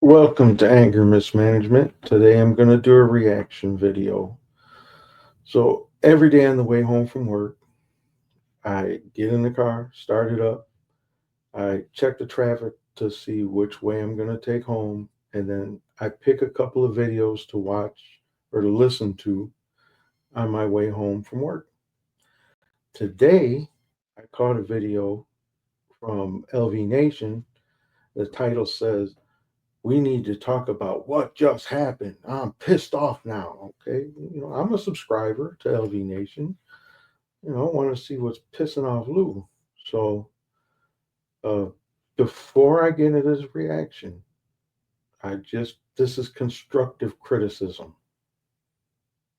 Welcome to Anger Mismanagement. Today I'm going to do a reaction video. So, every day on the way home from work, I get in the car, start it up, I check the traffic to see which way I'm going to take home, and then I pick a couple of videos to watch or to listen to on my way home from work. Today, I caught a video from LV Nation. The title says, "We need to talk about what just happened. I'm pissed off now." Okay. I'm a subscriber to LV Nation. I want to see what's pissing off Lou. So, uh, before I get into this reaction, this is constructive criticism.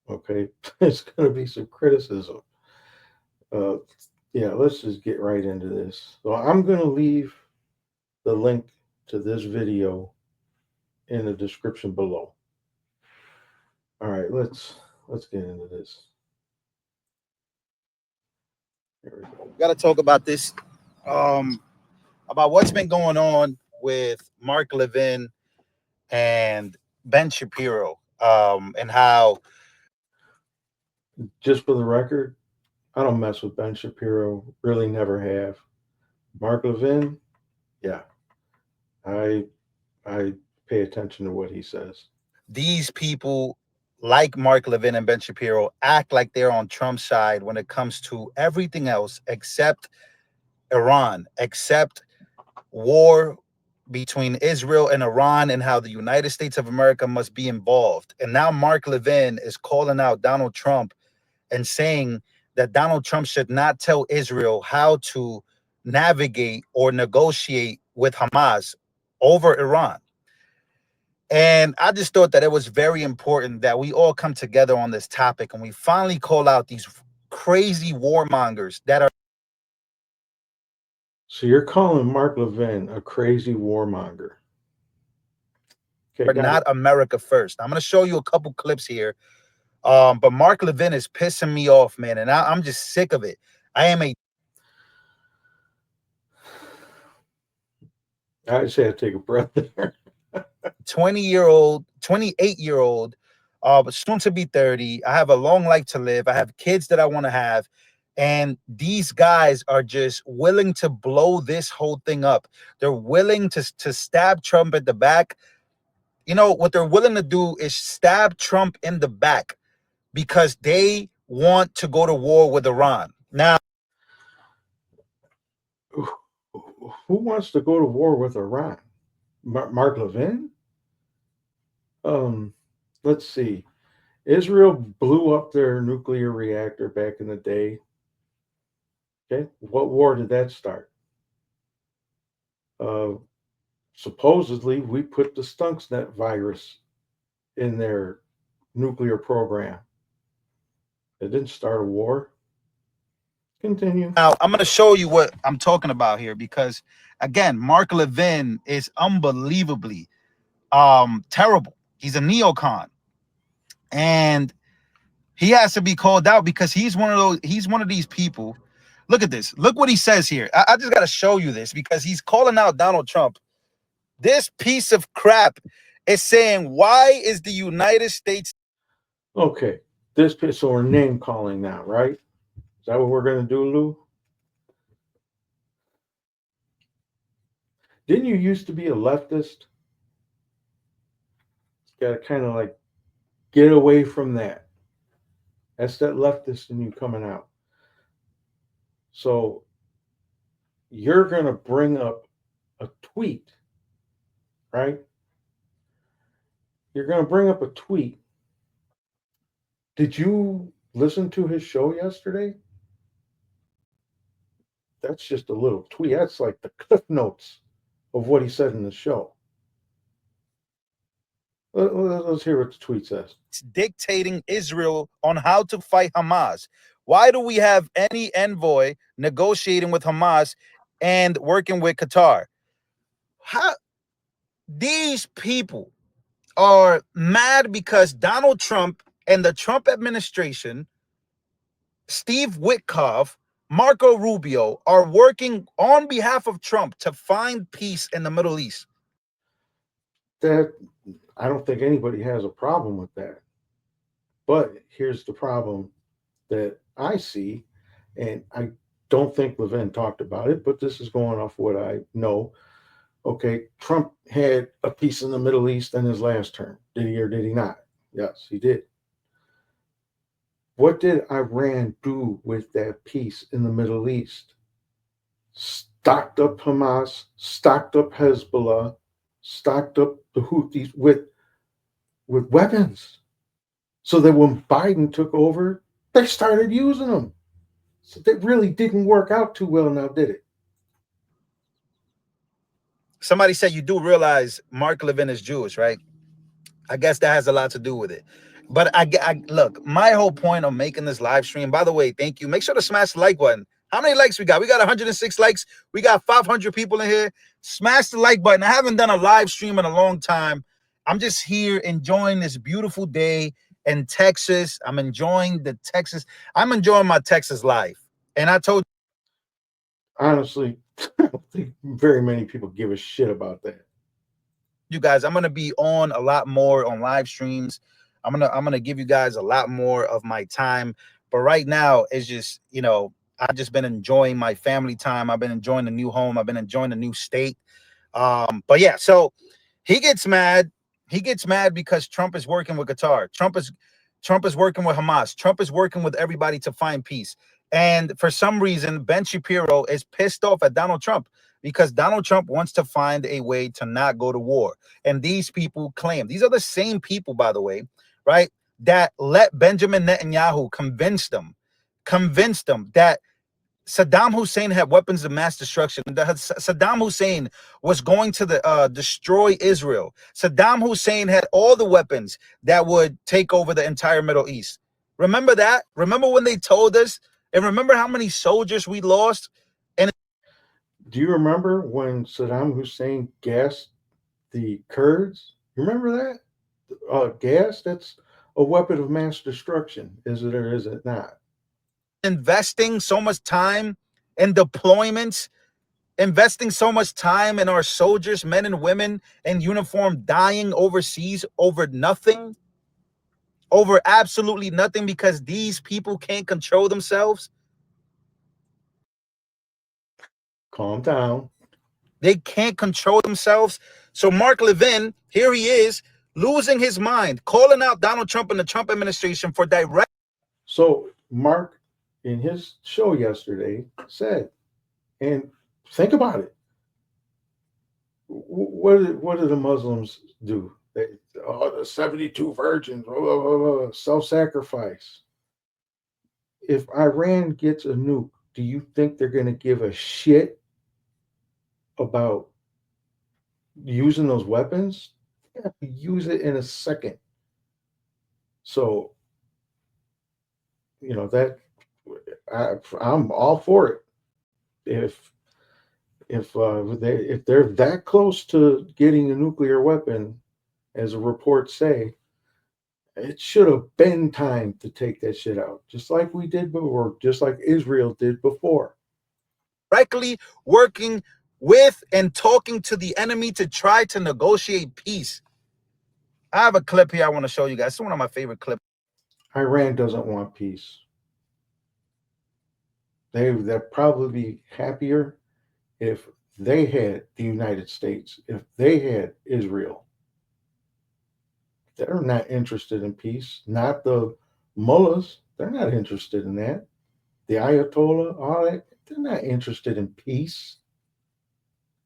Okay. It's going to be some criticism. Uh, yeah, let's just get right into this. So, I'm going to leave the link to this video in the description below. All right, let's get into this. There we go. Got to talk about this, about what's been going on with Mark Levin and Ben Shapiro, and how Just for the record, I don't mess with Ben Shapiro. Really, never have. Mark Levin, yeah, I I pay attention to what he says. these people, like Mark Levin and Ben Shapiro, act like they're on Trump's side when it comes to everything else except Iran, except war between Israel and Iran, and how the United States of America must be involved. And now Mark Levin is calling out Donald Trump and saying that Donald Trump should not tell Israel how to navigate or negotiate with Hamas over Iran. And I just thought that it was very important that we all come together on this topic and we finally call out these crazy warmongers that are So you're calling Mark Levin a crazy warmonger? Okay, got not it. America first. I'm going to show you a couple clips here. But Mark Levin is pissing me off, man. And I'm just sick of it. I am a I just had to take a breath there. 20-year-old, 28-year-old, but soon to be 30. I have a long life to live. I have kids that I want to have. And these guys are just willing to blow this whole thing up. They're willing to stab Trump at the back. You know, what they're willing to do is stab Trump in the back because they want to go to war with Iran. Now, Who wants to go to war with Iran? Mark Levin? Um, let's see. Israel blew up their nuclear reactor back in the day. Okay, what war did that start? Uh, Supposedly, we put the Stuxnet virus in their nuclear program. It didn't start a war. Continue. now I'm going to show you what I'm talking about here because, again, Mark Levin is unbelievably terrible. He's a neocon, and he has to be called out because he's one of these people. Look at this. Look what he says here. I just got to show you this because he's calling out Donald Trump. This piece of crap is saying, why is the United States Okay, so we're name calling now, right? Is that what we're going to do, Lou? Didn't you used to be a leftist? Got to kind of like get away from that. That's that leftist in you coming out. So you're going to bring up a tweet, right? You're going to bring up a tweet. Did you listen to his show yesterday? That's just a little tweet. That's like the cliff notes of what he said in the show. Let's hear what the tweet says. dictating Israel on how to fight Hamas? Why do we have any envoy negotiating with Hamas and working with Qatar? How these people are mad because Donald Trump and the Trump administration, Steve Witkoff, Marco Rubio, are working on behalf of Trump to find peace in the Middle East. That I don't think anybody has a problem with that. But here's the problem that I see, and I don't think Levin talked about it, but this is going off what I know. Okay, Trump had a peace in the Middle East in his last term. Did he or did he not? Yes, he did. What did Iran do with that peace in the Middle East? Stocked up Hamas, stocked up Hezbollah, stocked up the Houthis with weapons. So that when Biden took over, they started using them. So that really didn't work out too well now, did it? Somebody said you do realize Mark Levin is Jewish, right? I guess that has a lot to do with it. But I look, my whole point of making this live stream, by the way, thank you. Make sure to smash the like button. How many likes we got? We got 106 likes. We got 500 people in here. Smash the like button. I haven't done a live stream in a long time. I'm just here enjoying this beautiful day in Texas. I'm enjoying my Texas life. And I told Honestly, I don't think very many people give a shit about that. you guys, I'm gonna be on a lot more on live streams. I'm gonna give you guys a lot more of my time. But right now, it's just, I've just been enjoying my family time. I've been enjoying the new home. I've been enjoying the new state. But yeah, so he gets mad. He gets mad because Trump is working with Qatar. Trump is working with Hamas. Trump is working with everybody to find peace. And for some reason, Ben Shapiro is pissed off at Donald Trump because Donald Trump wants to find a way to not go to war. And these people claim, these are the same people, by the way, right, that let Benjamin Netanyahu convince them that Saddam Hussein had weapons of mass destruction. Saddam Hussein was going to destroy Israel. Saddam Hussein had all the weapons that would take over the entire Middle East. Remember that? Remember when they told us? And remember how many soldiers we lost? And do you remember when Saddam Hussein gassed the Kurds? You remember that? Gas? That's a weapon of mass destruction. Is it or is it not? investing so much time in deployments, investing so much time in our soldiers, men and women in uniform, dying overseas over nothing, over absolutely nothing, because these people can't control themselves. Calm down. They can't control themselves. So Mark Levin, here he is, losing his mind, calling out Donald Trump and the Trump administration for direct. So Mark, in his show yesterday, said, and think about it. What do the Muslims do? The 72 virgins, self-sacrifice. If Iran gets a nuke, do you think they're going to give a shit about using those weapons? Yeah, use it in a second. So, that I'm all for it. If they're that close to getting a nuclear weapon, as the reports say, it should have been time to take that shit out, just like we did before, just like Israel did before. Directly working with and talking to the enemy to try to negotiate peace. I have a clip here I want to show you guys. It's one of my favorite clips. Iran doesn't want peace. They'd probably be happier if they had the United States, if they had Israel. They're not interested in peace. Not the mullahs. They're not interested in that. The Ayatollah, all that, they're not interested in peace.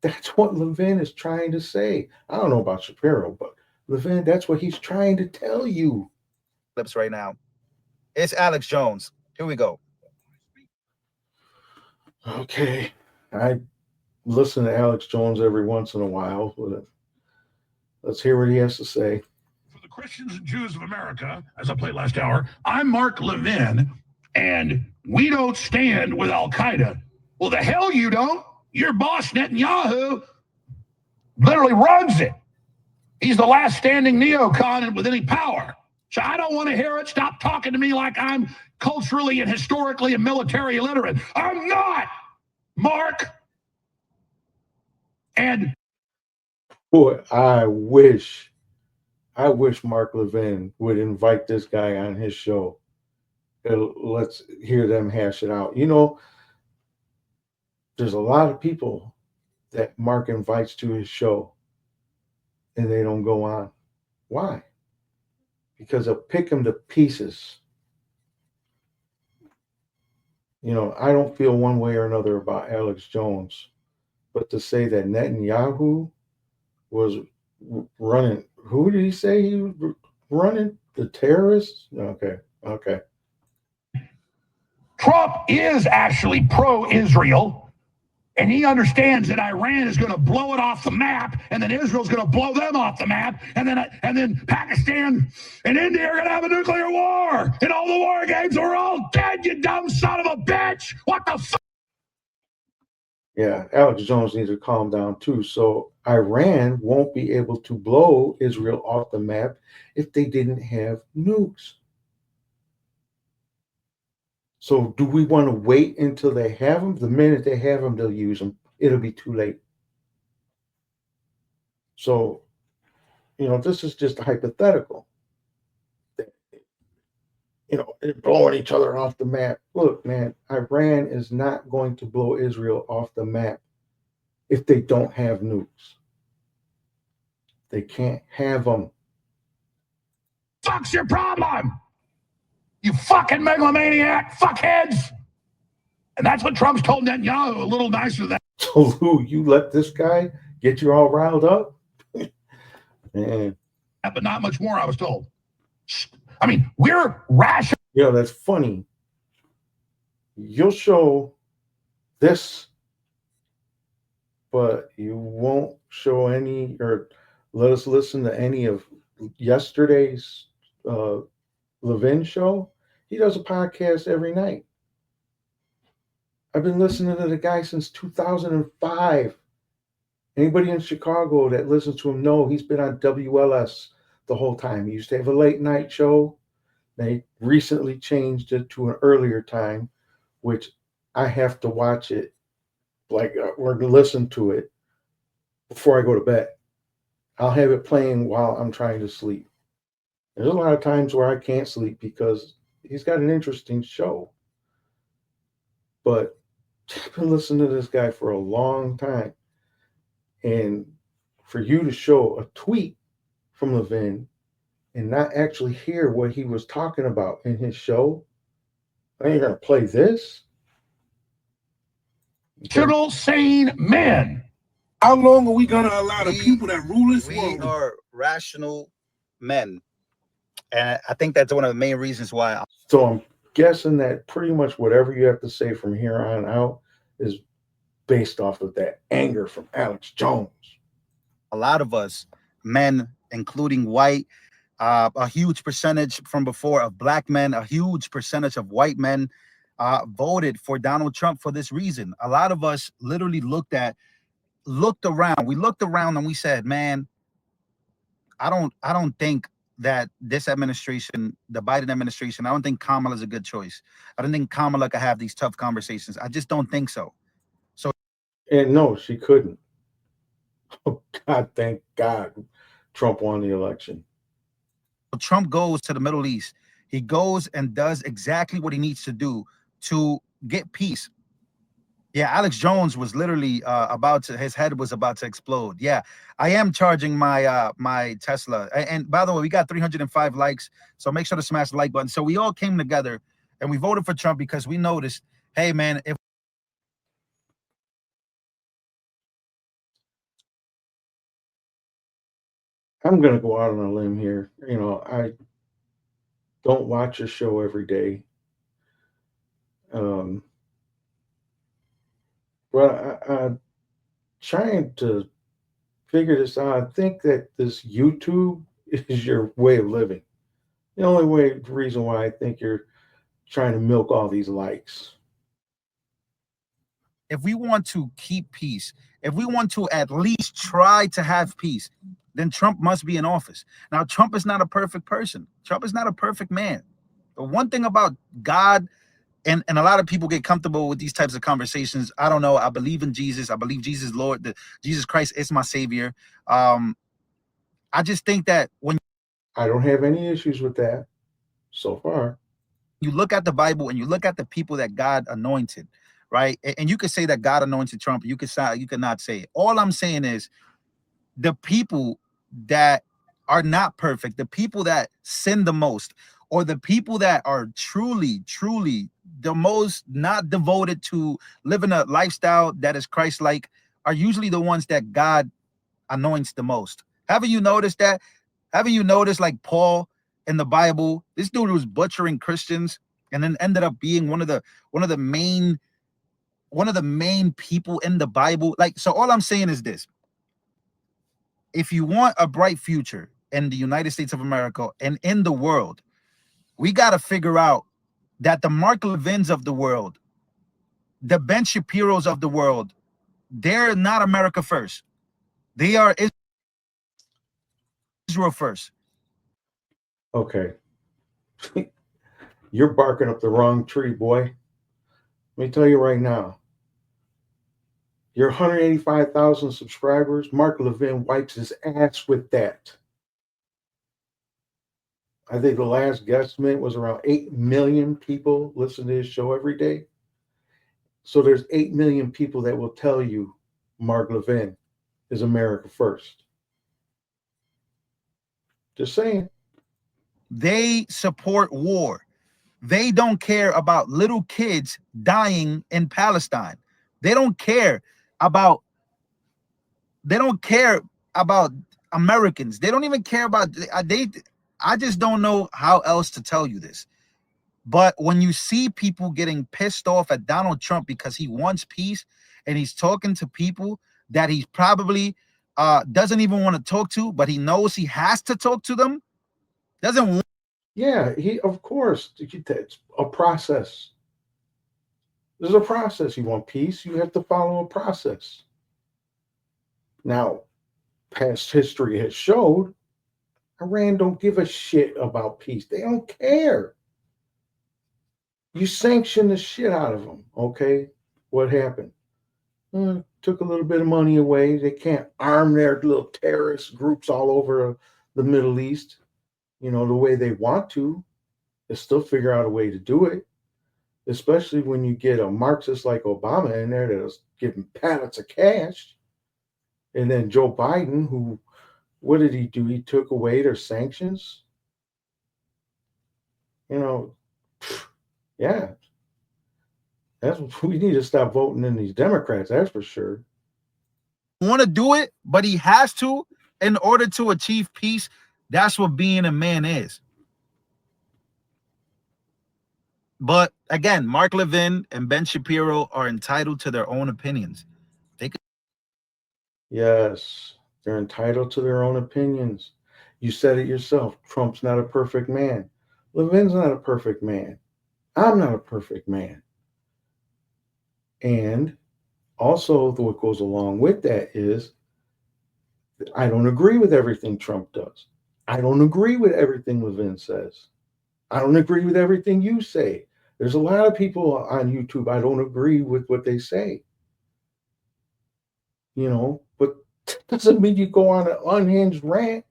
That's what Levin is trying to say. I don't know about Shapiro, but Levin, that's what he's trying to tell you. Clips right now. It's Alex Jones. Here we go. Okay. I listen to Alex Jones every once in a while. Let's hear what he has to say. For the Christians and Jews of America, as I played last hour, I'm Mark Levin, and we don't stand with Al Qaeda. Well, the hell you don't. Your boss, Netanyahu, literally runs it. He's the last standing neocon with any power. So I don't want to hear it. Stop talking to me like I'm culturally and historically and military illiterate. I'm not, Mark. And Boy, I wish Mark Levin would invite this guy on his show. Let's hear them hash it out. You know, there's a lot of people that Mark invites to his show and they don't go on. Why? Because they'll pick him to pieces. You know, I don't feel one way or another about Alex Jones, but to say that Netanyahu was running, who did he say he was running? The terrorists? Okay. Trump is actually pro-Israel, and he understands that Iran is going to blow it off the map, and then Israel's going to blow them off the map, and then Pakistan and India are going to have a nuclear war, and all the war games are all dead, you dumb son of a bitch! What the fuck? Yeah, Alex Jones needs to calm down too. So Iran won't be able to blow Israel off the map if they didn't have nukes. So do we want to wait until they have them? The minute they have them, they'll use them. It'll be too late. So, you know, this is just a hypothetical. You know, they're blowing each other off the map. Look, man, Iran is not going to blow Israel off the map if they don't have nukes. They can't have them. Fuck's your problem? You fucking megalomaniac fuckheads! And that's what Trump's told Netanyahu, a little nicer than. So, Lou, you let this guy get you all riled up? Man. But not much more, I was told. I mean, we're rational. You know, that's funny. You'll show this, but you won't show any or let us listen to any of yesterday's Levin show. He does a podcast every night. I've been listening to the guy since 2005. Anybody in Chicago that listens to him know he's been on WLS the whole time. He used to have a late night show. They recently changed it to an earlier time, which I have to watch it, or listen to it before I go to bed. I'll have it playing while I'm trying to sleep. There's a lot of times where I can't sleep because he's got an interesting show. But I've been listening to this guy for a long time. And for you to show a tweet from Levin and not actually hear what he was talking about in his show, are you going to play this? Rational, sane men. How long are we going to allow the people that rule this world? We are rational men. And I think that's one of the main reasons why. So I'm guessing that pretty much whatever you have to say from here on out is based off of that anger from Alex Jones. A lot of us, men, including white, a huge percentage from before of black men, a huge percentage of white men voted for Donald Trump for this reason. A lot of us literally looked around. We looked around and we said, man, I don't think that this administration, the Biden administration, I don't think Kamala is a good choice. I don't think Kamala could have these tough conversations. I just don't think so. And no, she couldn't. Oh, God, thank God Trump won the election. Trump goes to the Middle East. He goes and does exactly what he needs to do to get peace. Yeah, Alex Jones was literally his head was about to explode. Yeah, I am charging my my Tesla. And by the way, we got 305 likes, so make sure to smash the like button. So we all came together and we voted for Trump because we noticed, hey man, if I'm going to go out on a limb here. You know, I don't watch your show every day. But I'm trying to figure this out. I think that this YouTube is your way of living. The only reason why I think you're trying to milk all these likes. If we want to keep peace, if we want to at least try to have peace, then Trump must be in office. Now, Trump is not a perfect person. Trump is not a perfect man. The one thing about God and a lot of people get comfortable with these types of conversations. I don't know. I believe in Jesus. I believe Jesus is Lord. That Jesus Christ is my savior. I just think that when I don't have any issues with that so far. you look at the Bible and you look at the people that God anointed, right? And you could say that God anointed Trump. You could say, you could not say it. All I'm saying is the people that are not perfect, the people that sin the most, or the people that are truly, truly the most not devoted to living a lifestyle that is Christ-like, are usually the ones that God anoints the most. Haven't you noticed that? Haven't you noticed, like Paul in the Bible, this dude was butchering Christians and then ended up being one of the main people in the Bible. Like, so all I'm saying is this: if you want a bright future in the United States of America and in the world, we got to figure out that the Mark Levins of the world, the Ben Shapiros of the world, they're not America first. They are Israel first. Okay. You're barking up the wrong tree, boy. Let me tell you right now. Your 185,000 subscribers, Mark Levin wipes his ass with that. I think the last guesstimate was around 8 million people listen to his show every day. So there's 8 million people that will tell you Mark Levin is America first. Just saying. They support war. They don't care about little kids dying in Palestine. They don't care about Americans. They don't even care about I just don't know how else to tell you this. But when you see people getting pissed off at Donald Trump because he wants peace and he's talking to people that he probably doesn't even want to talk to, but he knows he has to talk to them, Yeah, of course, it's a process. There's a process. You want peace, you have to follow a process. Now, past history has showed Iran don't give a shit about peace. They don't care. You sanction the shit out of them, okay? What happened? Took a little bit of money away. They can't arm their little terrorist groups all over the Middle East, the way they want to. They still figure out a way to do it, especially when you get a Marxist like Obama in there that's giving pallets of cash. And then Joe Biden, who, what did he do? He took away their sanctions. Yeah. We need to stop voting in these Democrats, that's for sure. Want to do it, but he has to in order to achieve peace. That's what being a man is. But again, Mark Levin and Ben Shapiro are entitled to their own opinions. Yes, they're entitled to their own opinions. You said it yourself. Trump's not a perfect man. Levin's not a perfect man. I'm not a perfect man. And also, what goes along with that is I don't agree with everything Trump does. I don't agree with everything Levin says. I don't agree with everything you say. There's a lot of people on YouTube I don't agree with what they say. But that doesn't mean you go on an unhinged rant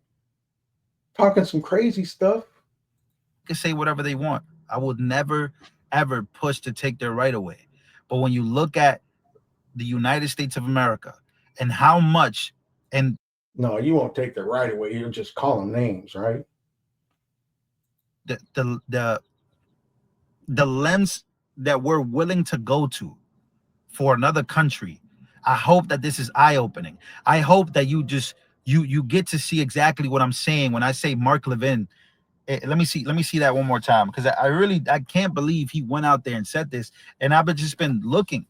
talking some crazy stuff. They can say whatever they want. I would never, ever push to take their right away. But when you look at the United States of America and how much, and no, you won't take their right away. You'll just call them names, right? The lens that we're willing to go to for another country. I hope that this is eye-opening. I hope that you get to see exactly what I'm saying when I say Mark Levin. Let me see that one more time, because I can't believe he went out there and said this, and I've just been looking.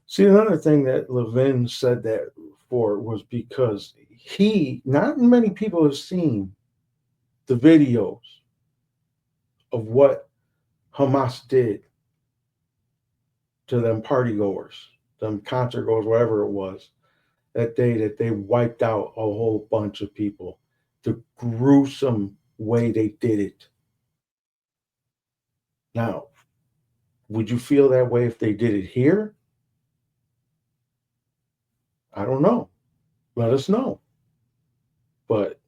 See, another thing that Levin said that for was because not many people have seen the videos of what Hamas did to them party goers, them concert goers, whatever it was, that day that they wiped out a whole bunch of people. The gruesome way they did it. Now, Would you feel that way if they did it here? I don't know. Let us know. But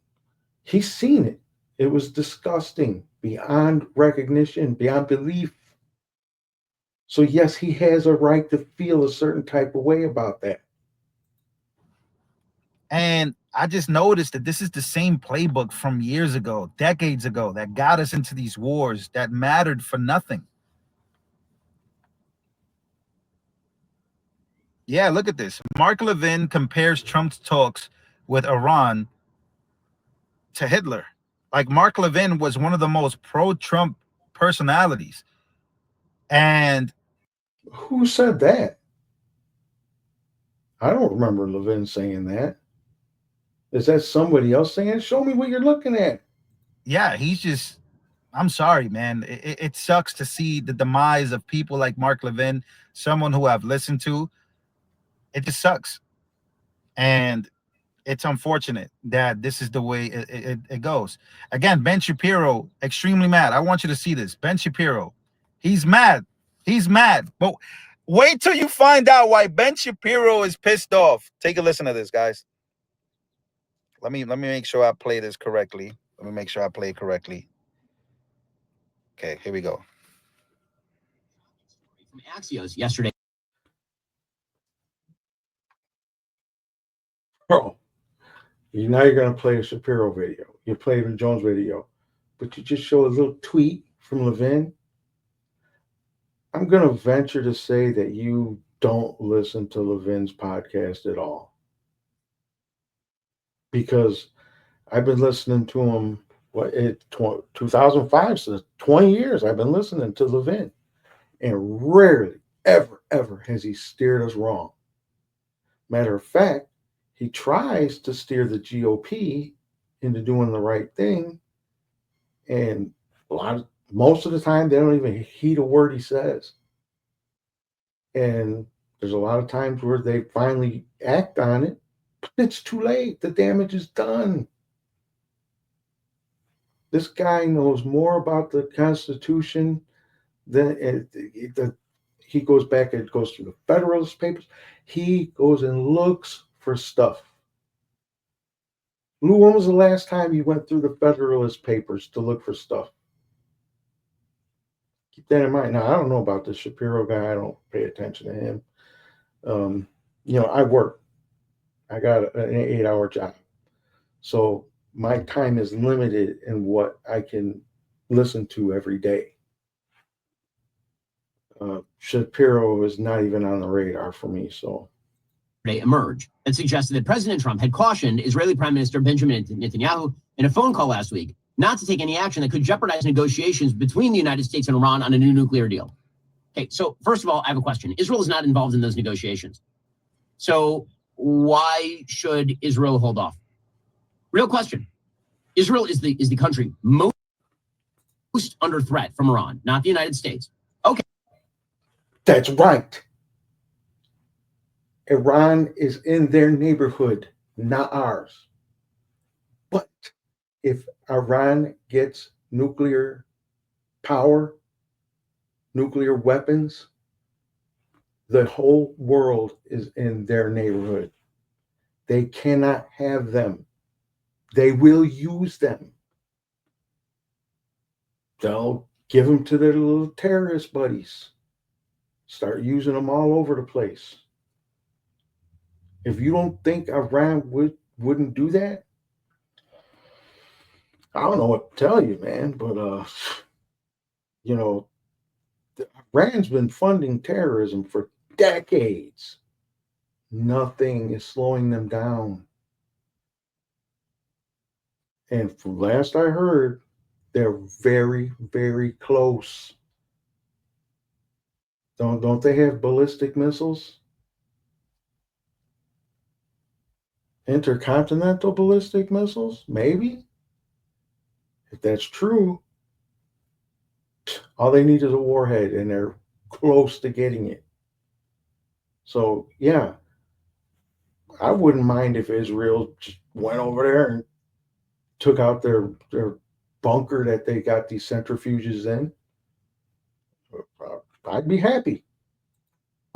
he's seen it. It was disgusting, beyond recognition, beyond belief. So, yes, he has a right to feel a certain type of way about that. And I just noticed that this is the same playbook from years ago, decades ago, that got us into these wars that mattered for nothing. Yeah, look at this. Mark Levin compares Trump's talks with Iran to Hitler. Like, Mark Levin was one of the most pro-Trump personalities. And who said that? I don't remember Levin saying that. Is that somebody else saying it? Show me what you're looking at. Yeah, he's just, I'm sorry, man. It sucks to see the demise of people like Mark Levin, someone who I've listened to. It just sucks. And it's unfortunate that this is the way it goes. Again, Ben Shapiro, extremely mad. I want you to see this. Ben Shapiro, he's mad. He's mad. But wait till you find out why Ben Shapiro is pissed off. Take a listen to this, guys. Let me make sure I play this correctly. Let me make sure I play it correctly. Okay, here we go. From Axios yesterday. Bro, now you're going to play a Shapiro video. You played a Jones video, but you just show a little tweet from Levin. I'm going to venture to say that you don't listen to Levin's podcast at all. Because I've been listening to him, 2005, so 20 years I've been listening to Levin. And rarely, ever has he steered us wrong. Matter of fact, he tries to steer the GOP into doing the right thing. And most of the time, they don't even heed a word he says. And there's a lot of times where they finally act on it, but it's too late. The damage is done. This guy knows more about the Constitution than he goes back and goes through the Federalist Papers. He goes and looks for stuff. Lou, when was the last time you went through the Federalist Papers to look for stuff? Keep that in mind. Now, I don't know about the Shapiro guy. I don't pay attention to him. I work. I got an 8-hour job. So my time is limited in what I can listen to every day. Shapiro is not even on the radar for me. So emerge that suggested that President Trump had cautioned Israeli Prime Minister Benjamin Netanyahu in a phone call last week not to take any action that could jeopardize negotiations between the United States and Iran on a new nuclear deal. Okay, so first of all, I have a question. Israel is not involved in those negotiations. So why should Israel hold off? Real question. Israel is the country most under threat from Iran, not the United States. Okay. That's right. Iran is in their neighborhood, not ours. But if Iran gets nuclear power, nuclear weapons, the whole world is in their neighborhood. They cannot have them. They will use them. They'll give them to their little terrorist buddies. Start using them all over the place. If you don't think Iran wouldn't do that, I don't know what to tell you, man. But Iran's been funding terrorism for decades. Nothing is slowing them down. And from last I heard, they're very, very close. Don't they have ballistic missiles? Intercontinental ballistic missiles? Maybe. If that's true, all they need is a warhead, and they're close to getting it. So, yeah, I wouldn't mind if Israel just went over there and took out their bunker that they got these centrifuges in. I'd be happy.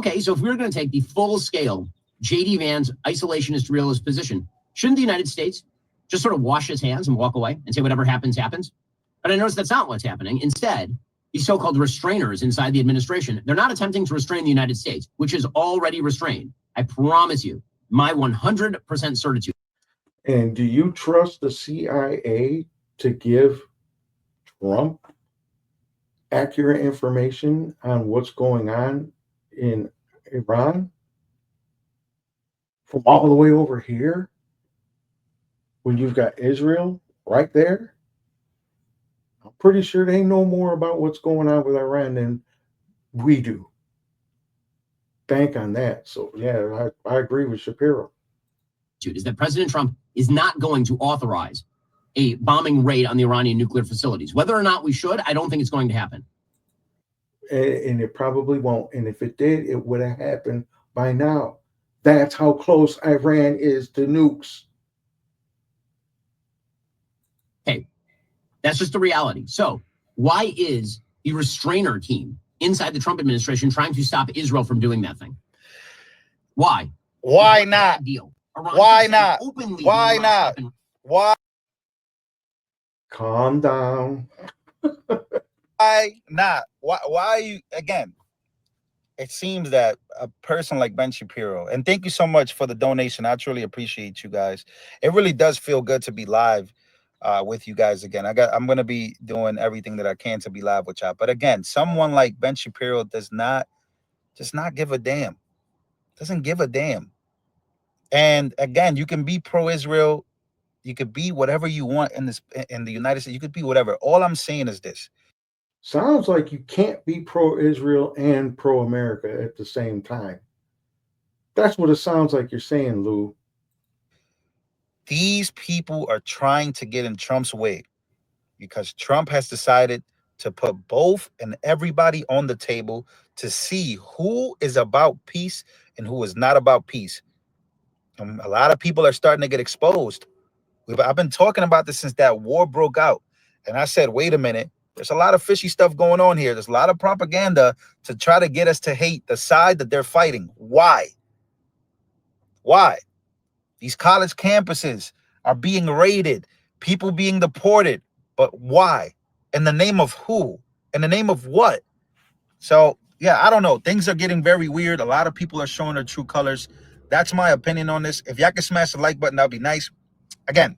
Okay, so if we're going to take the full scale J.D. Vance isolationist realist position, shouldn't the United States just sort of wash its hands and walk away and say whatever happens, happens? But I notice that's not what's happening. Instead, these so-called restrainers inside the administration, they're not attempting to restrain the United States, which is already restrained. I promise you, my 100% certitude. And do you trust the CIA to give Trump accurate information on what's going on in Iran from all the way over here when you've got Israel right there? I'm pretty sure they know more about what's going on with Iran than we do. Bank on that. So yeah, I agree with Shapiro. Is that President Trump is not going to authorize a bombing raid on the Iranian nuclear facilities. Whether or not we should, I don't think it's going to happen. And it probably won't. And if it did, it would have happened by now. That's how close Iran is to nukes. Hey, that's just the reality. So why is the restrainer team inside the Trump administration trying to stop Israel from doing that thing? Why? Why not? Deal. Iran Why not? Openly Why not? Why? Calm down. Why not? Why are you, again, it seems that a person like Ben Shapiro, and thank you so much for the donation. I truly appreciate you guys. It really does feel good to be live with you guys again. I'm going to be doing everything that I can to be live with y'all. But again, someone like Ben Shapiro does not give a damn. Doesn't give a damn. And again, you can be pro-Israel. You could be whatever you want in the United States. You could be whatever. All I'm saying is this. Sounds like you can't be pro-Israel and pro-America at the same time. That's what it sounds like you're saying, Lou. These people are trying to get in Trump's way because Trump has decided to put both and everybody on the table to see who is about peace and who is not about peace. And a lot of people are starting to get exposed. I've been talking about this since that war broke out. And I said, wait a minute, there's a lot of fishy stuff going on here. There's a lot of propaganda to try to get us to hate the side that they're fighting. Why? Why? These college campuses are being raided, people being deported. But why? In the name of who? In the name of what? So, yeah, I don't know. Things are getting very weird. A lot of people are showing their true colors. That's my opinion on this. If y'all can smash the like button, that'd be nice. Again.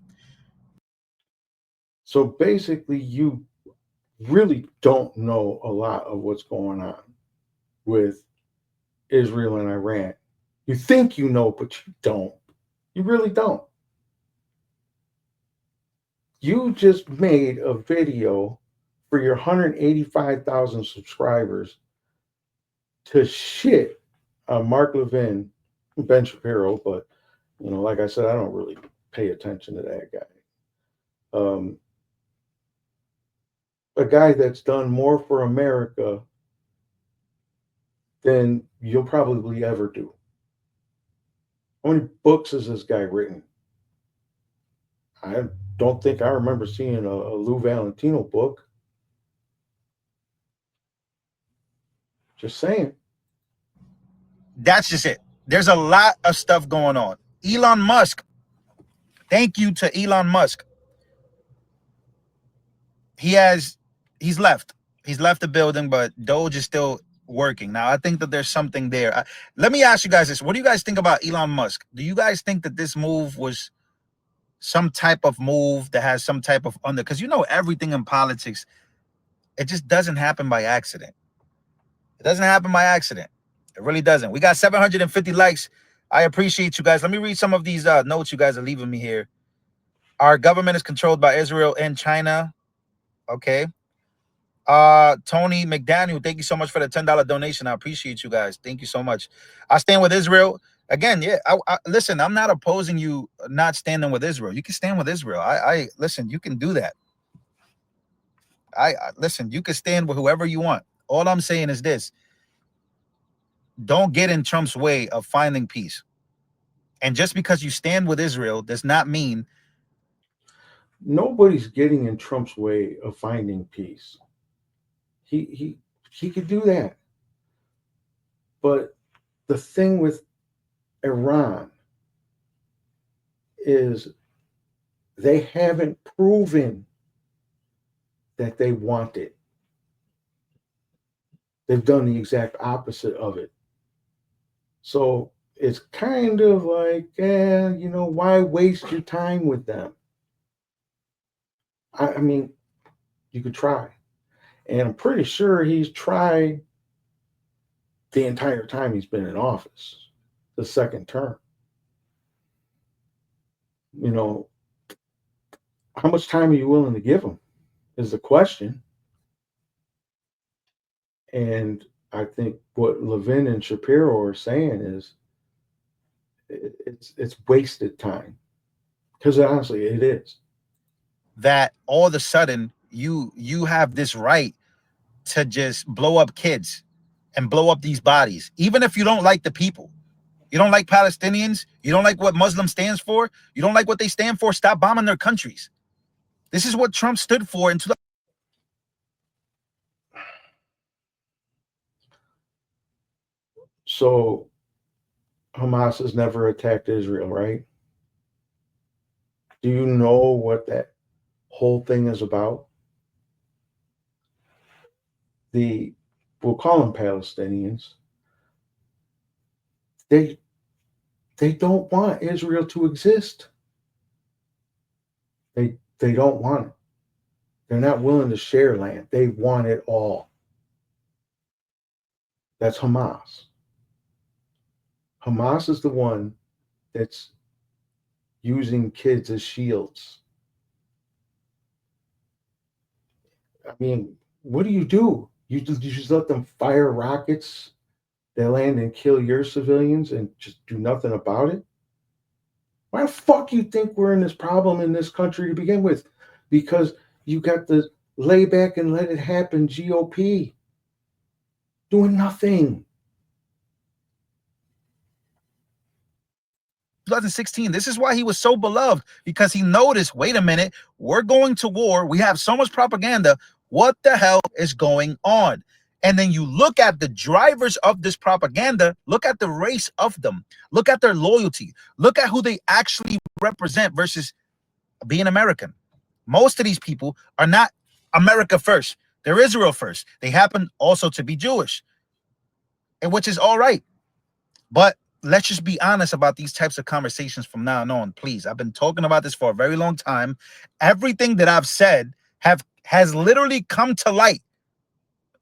So basically, you really don't know a lot of what's going on with Israel and Iran. You think you know, but you don't. You really don't. You just made a video for your 185,000 subscribers to shit on Mark Levin, Ben Shapiro, but like I said, I don't really pay attention to that guy. A guy that's done more for America than you'll probably ever do. How many books has this guy written? I don't think I remember seeing a Lou Valentino book. Just saying. That's just it. There's a lot of stuff going on. Elon Musk. Thank you to Elon Musk. He's left. He's left the building, but Doge is still working. Now, I think that there's something there. Let me ask you guys this. What do you guys think about Elon Musk? Do you guys think that this move was some type of move that has some type of because everything in politics, it just doesn't happen by accident. It doesn't happen by accident. It really doesn't. We got 750 likes. I appreciate you guys. Let me read some of these notes you guys are leaving me here. Our government is controlled by Israel and China. Okay. Tony McDaniel, thank you so much for the $10 donation. I appreciate you guys. Thank you so much. I stand with Israel. Again, yeah, listen, I'm not opposing you not standing with Israel. You can stand with Israel. I listen, you can do that. Listen, you can stand with whoever you want. All I'm saying is this. Don't get in Trump's way of finding peace. And just because you stand with Israel does not mean nobody's getting in Trump's way of finding peace. He could do that. But the thing with Iran is they haven't proven that they want it. They've done the exact opposite of it. So it's kind of like, why waste your time with them? I mean, you could try. And I'm pretty sure he's tried the entire time he's been in office, the second term. How much time are you willing to give him is the question. And I think what Levin and Shapiro are saying is it's wasted time, because honestly it is. That all of a sudden you have this right to just blow up kids and blow up these bodies, even if you don't like the people. You don't like Palestinians. You don't like what Muslim stands for. You don't like what they stand for. Stop bombing their countries. This is what Trump stood for in 2000. So Hamas has never attacked Israel, right? Do you know what that whole thing is about? We'll call them Palestinians. They don't want Israel to exist. They don't want it. They're not willing to share land. They want it all. That's Hamas. Hamas is the one that's using kids as shields. I mean, what do? You just let them fire rockets that land and kill your civilians and just do nothing about it? Why the fuck you think we're in this problem in this country to begin with? Because you got the lay back and let it happen GOP doing nothing. 2016. This is why he was so beloved, because he noticed, wait a minute, we're going to war. We have so much propaganda. What the hell is going on? And then you look at the drivers of this propaganda, look at the race of them, look at their loyalty, look at who they actually represent versus being American. Most of these people are not America first. They're Israel first. They happen also to be Jewish, and which is all right. But let's just be honest about these types of conversations from now on, please. I've been talking about this for a very long time. Everything that I've said has literally come to light.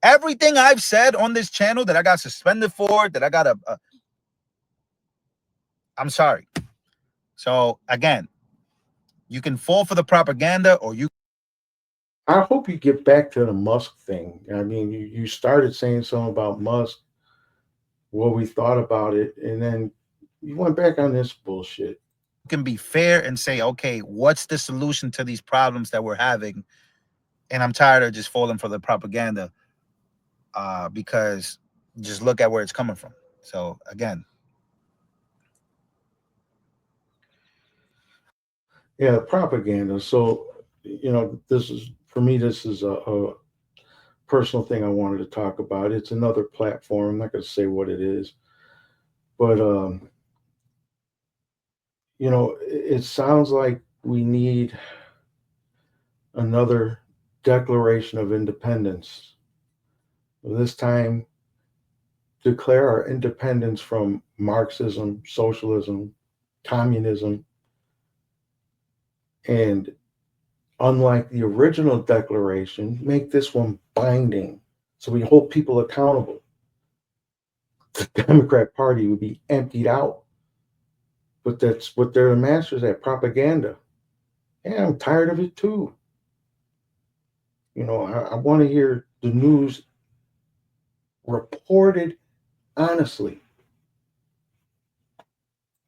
Everything I've said on this channel that I got suspended for, that I got I'm sorry. So again, you can fall for the propaganda, or you. I hope you get back to the Musk thing. I mean, you started saying something about Musk, what we thought about it, and then you went back on this bullshit. Can be fair and say, okay, what's the solution to these problems that we're having? And I'm tired of just falling for the propaganda, because just look at where it's coming from. So again, yeah, propaganda. So this is, for me, this is a personal thing I wanted to talk about. It's another platform. I'm not going to say what it is, but it sounds like we need another Declaration of Independence. This time, declare our independence from Marxism, socialism, communism, and unlike the original declaration, make this one binding so we hold people accountable. The Democrat Party would be emptied out. But that's what they're the masters at, propaganda. Yeah, I'm tired of it too. I want to hear the news reported honestly.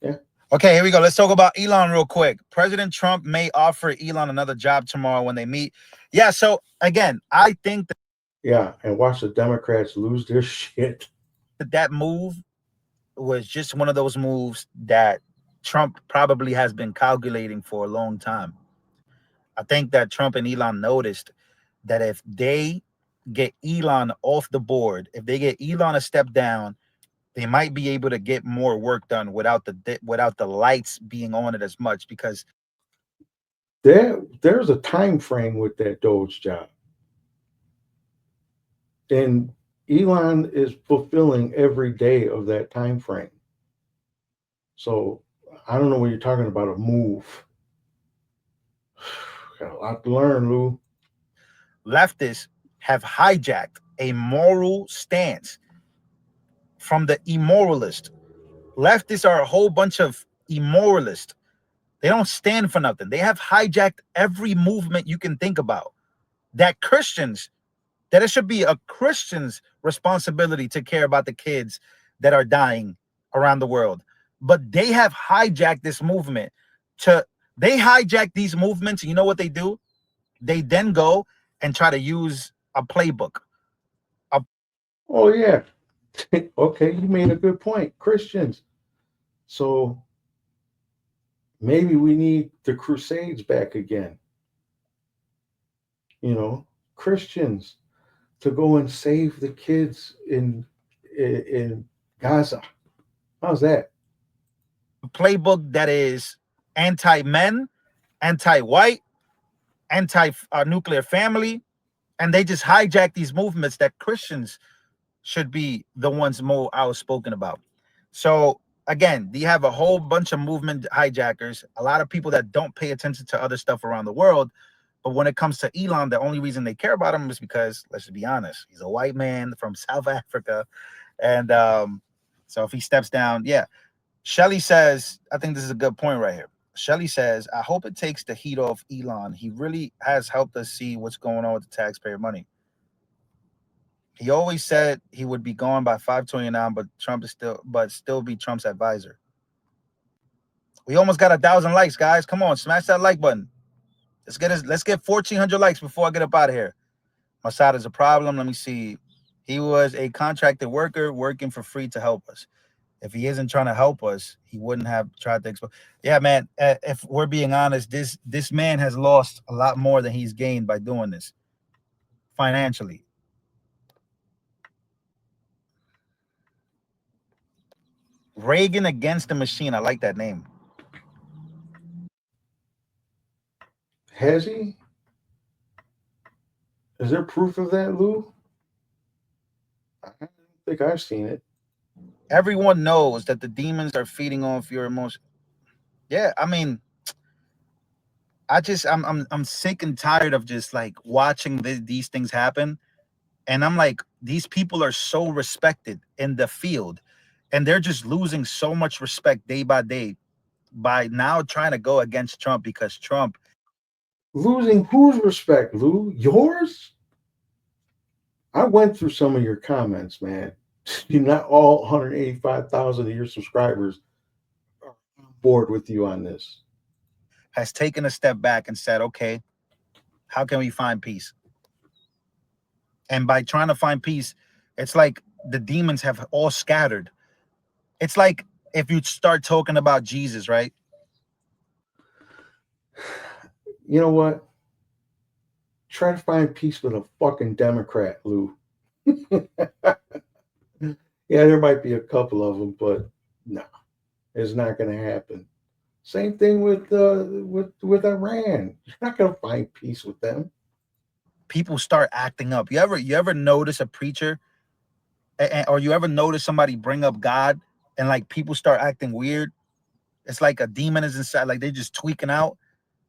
Yeah. Okay, here we go. Let's talk about Elon real quick. President Trump may offer Elon another job tomorrow when they meet. Yeah, so again, I think that. Yeah, and watch the Democrats lose their shit. That move was just one of those moves that Trump probably has been calculating for a long time. I think that Trump and Elon noticed that if they get Elon off the board, if they get Elon a step down, they might be able to get more work done without the lights being on it as much, because there's a time frame with that Doge job. And Elon is fulfilling every day of that time frame. So I don't know what you're talking about, a move. Got a lot to learn, Lou. leftists have hijacked a moral stance from the immoralist. Leftists are a whole bunch of immoralists. They don't stand for nothing. They have hijacked every movement you can think about. That it should be a Christian's responsibility to care about the kids that are dying around the world. But they have hijacked this movement they hijack these movements. And you know what they do? They then go and try to use a playbook. Oh, yeah. Okay, you made a good point. Christians. So maybe we need the Crusades back again. Christians to go and save the kids in Gaza. How's that? A playbook that is anti-men, anti-white, anti-nuclear family, and they just hijack these movements that Christians should be the ones more outspoken about. So again, you have a whole bunch of movement hijackers, a lot of people that don't pay attention to other stuff around the world. But when it comes to Elon, the only reason they care about him is because, let's just be honest, he's a white man from South Africa. And so if he steps down, yeah. Shelly says, I think this is a good point right here. Shelly says, I hope it takes the heat off Elon. He really has helped us see what's going on with the taxpayer money. He always said he would be gone by 529, but still be Trump's advisor. We almost got 1,000 likes, guys. Come on, smash that like button. Let's get 1,400 likes before I get up out of here. Mossad is a problem. Let me see. He was a contracted worker working for free to help us. If he isn't trying to help us, he wouldn't have tried to expose. Yeah, man. If we're being honest, this man has lost a lot more than he's gained by doing this financially. Reagan against the machine. I like that name. Has he? Is there proof of that, Lou? I don't think I've seen it. Everyone knows that the demons are feeding off your emotion. Yeah, I mean, I'm sick and tired of just like watching these things happen. And I'm like, these people are so respected in the field, and they're just losing so much respect day by day by now trying to go against Trump, because Trump. Losing whose respect, Lou? Yours? I went through some of your comments, man. You're not all 185,000 of your subscribers are on board with you on this. Has taken a step back and said, okay, how can we find peace? And by trying to find peace, it's like the demons have all scattered. It's like if you start talking about Jesus, right? You know what? Try to find peace with a fucking Democrat, Lou. Yeah, there might be a couple of them, but no, it's not going to happen. Same thing with Iran. You're not going to find peace with them. People start acting up. You ever notice a preacher, or you ever notice somebody bring up God, and like people start acting weird? It's like a demon is inside, like they're just tweaking out.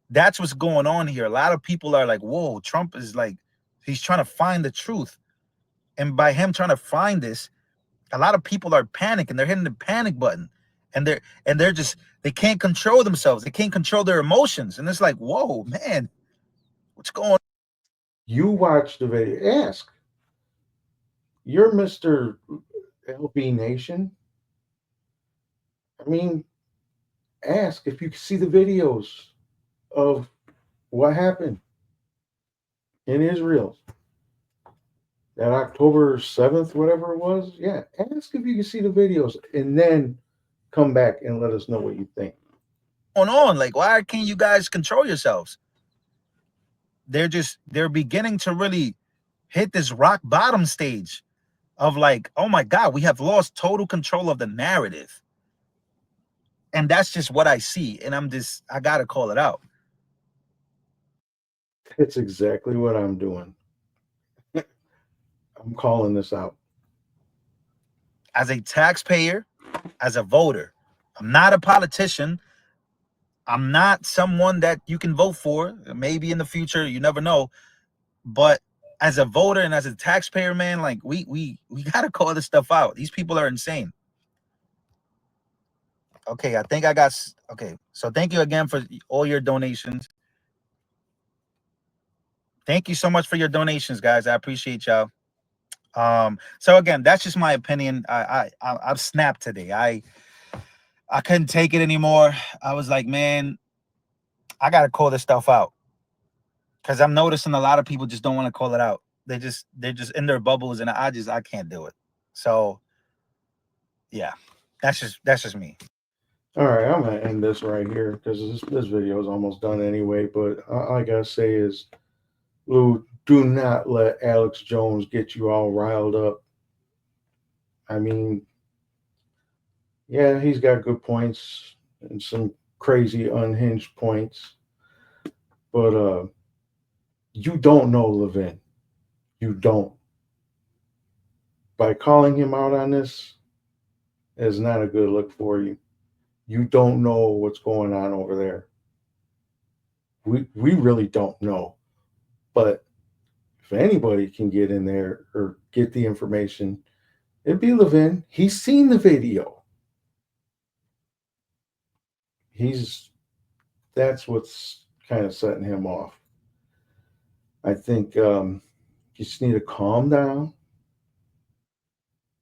That's what's going on here. A lot of people are like, whoa, Trump is like, he's trying to find the truth. And by him trying to find this, a lot of people are panicking. They're hitting the panic button. And they're just, they can't control themselves. They can't control their emotions. And it's like, whoa, man, what's going on? You watch the video. Ask. You're Mr. LB Nation. I mean, ask if you can see the videos of what happened in Israel. That October 7th, whatever it was. Yeah, ask if you can see the videos and then come back and let us know what you think. What's going on? Like, why can't you guys control yourselves? They're beginning to really hit this rock bottom stage. of like, oh my God, we have lost total control of the narrative. And that's just what I see. And I got to call it out. It's exactly what I'm doing. I'm calling this out. As a taxpayer, as a voter, I'm not a politician. I'm not someone that you can vote for. Maybe in the future, you never know. But as a voter and as a taxpayer, man, like we got to call this stuff out. These people are insane. Okay, I think I got, okay. So thank you again for all your donations. Thank you so much for your donations, guys. I appreciate y'all. So again, that's just my opinion. I've snapped today. I couldn't take it anymore. I was like, man, I gotta call this stuff out. Because I'm noticing a lot of people just don't want to call it out. They're just in their bubbles, and I can't do it. So yeah, that's just me. All right, I'm gonna end this right here because this video is almost done anyway. But all I gotta say is, Lou, do not let Alex Jones get you all riled up. I mean, yeah, he's got good points and some crazy unhinged points, but you don't know Levin. You don't. By calling him out on this is not a good look for you. You don't know what's going on over there. We really don't know. But if anybody can get in there or get the information, it'd be Levin. He's seen the video. That's what's kind of setting him off. I think you just need to calm down.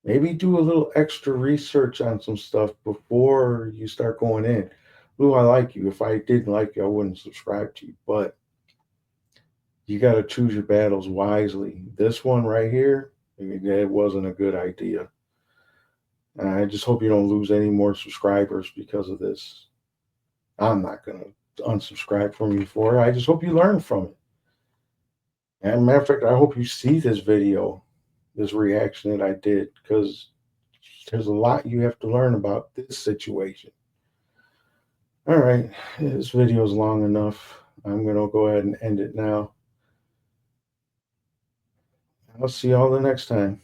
Maybe do a little extra research on some stuff before you start going in. Lou, I like you. If I didn't like you, I wouldn't subscribe to you. But you got to choose your battles wisely. This one right here, it wasn't a good idea. And I just hope you don't lose any more subscribers because of this. I'm not going to unsubscribe from you for it. I just hope you learn from it. And matter of fact, I hope you see this video, this reaction that I did, because there's a lot you have to learn about this situation. All right, this video is long enough. I'm going to go ahead and end it now. I'll see y'all the next time.